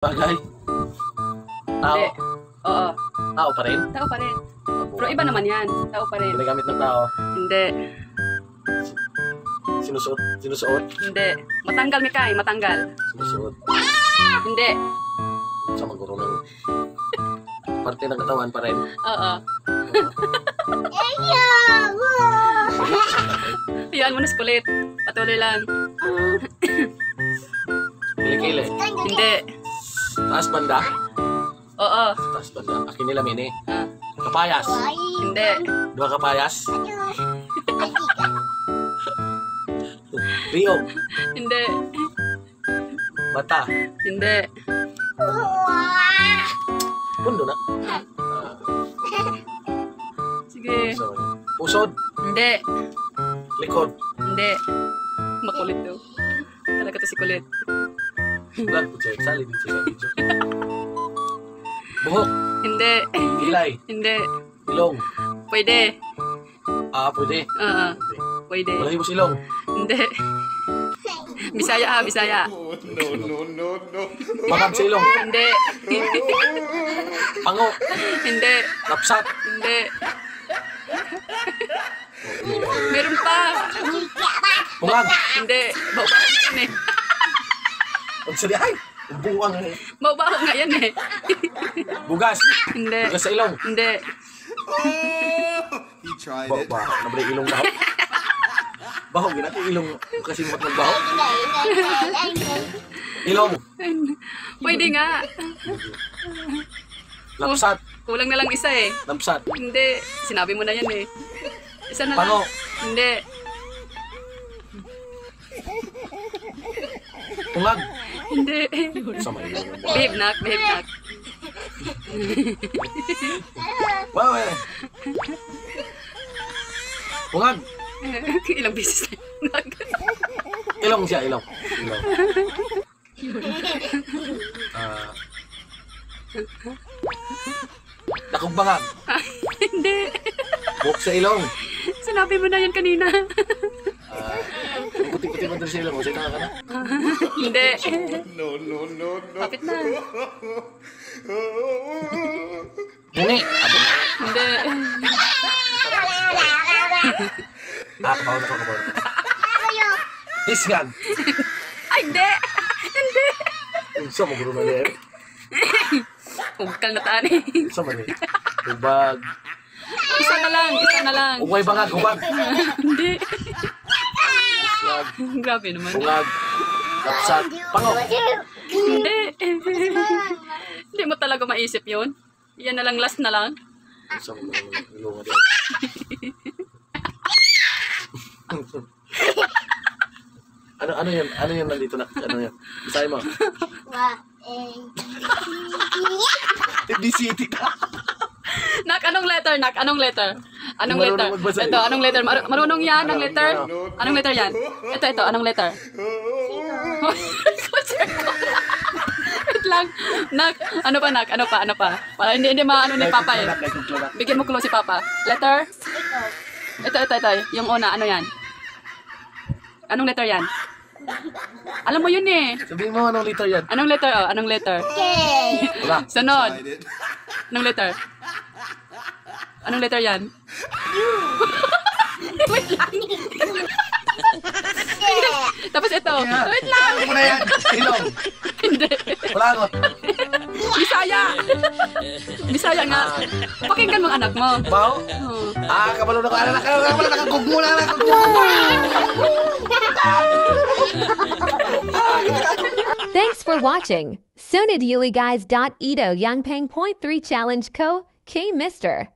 Bagay? Tao? Hindi. Oo. Tao pa rin? Tao pa rin. Pero iba naman yan. Tao pa rin. Ginagamit ng tao? Hindi. Sinusuot? Sinusuot? Hindi. Matanggal, Mikay. Matanggal. Sinusuot? Hindi. Sa maguro ng parte ng katawan pa rin? Oo. Hayaan mo na kulit. Patuloy lang. Kilikili? Hindi. Taas banda? Oo. Taas banda. Akin nila mini. Ah. Kapayas? Hindi. Dua kapayas? Rio? Hindi. Bata? Hindi. Pundo na? Sige. So, pusod? Hindi. Likod? Hindi. Makulit daw. Talaga to si kulit. Vlog po siya. Sali din siya sa video. Buhok? Hindi. Ilay? Hindi. Ilong? Pwede. Pwede. Oo. Pwede. Wala yung ilong? Hindi. Bisaya ha, Bisaya. Makag sa ilong? Hindi. Pango? Hindi. Lapsat? Hindi. Meron pa. Bungag? Hindi. Bawbaho yan eh. Ang sali ay! Buwang eh. Bawbaho nga yan eh. Bugas? Hindi. Bugas sa ilong? Hindi. He tried it. Baho. Nabalik ilong baho? Baho, ginati ilong kasi magbaho? Ilong? Pwede nga. Lapsat? Kulang na lang isa eh. Lapsat? Hindi. Sinabi mo na yan eh. Isa na lang. Pango? Hindi. Bungag? Hindi. Sa may ilong. Behave nak. Behave nak. Wow eh. Bungag? Ilang beses na. Ilong siya, ilong. Ilong. Dakog bangag? Hindi. Buhok sa ilong? Sinabi mo na yan kanina. Puti-puti mo doon sa ilong. Kasi ka na? Hindi. No. Kapit na. Muni? Hindi. Kapaw na kapaw. Hisgan? Ay, hindi. Hindi. Sa mo guro na liya. Huwag kang nataan eh. Sa mo liya. Hubag. Isa na lang. Isa na lang. Ugay bangag, hubag. Hindi. Hubag. Grabe naman. Bungag. Lapsat. Pango. Hindi. Hindi mo talaga maisip yun. Yan na lang, last na lang. Sa mo guro na ilong na ano yan? Ano yan nandito na? Ano yan? Bisaya mo? City ka. Nak, anong letter? Nak, anong letter? Anong Hindi letter? marunong magbasa Ito, eh. anong letter? Marunong yan, anong letter? Anong letter yan? Ito, anong letter? Wait lang. Nak, ano pa, Nak? Ano pa? Para hindi maano ni Papa eh. Bigyan mo clue si Papa. Letter? Ito. Yung una, ano yan? Anong letter yan? Alam mo yun eh. Sabihin mo anong liter yan? Anong letter? Oh, anong letter? Wala. Sunod. Tried it. Anong letter? Anong letter yan? Wait lang. Tapos ito. Wait lang. Ano mo na yan? Ilong. Hindi. Walangot. Bisaya. Bisaya nga. Pakinggan mo ang anak mo. Bao? Oh. Kabalo na ko. Kabalo na kagugmo na. Thanks for watching. Soniduliguys.edo Yangpeng.3 Challenge Co. K Mister.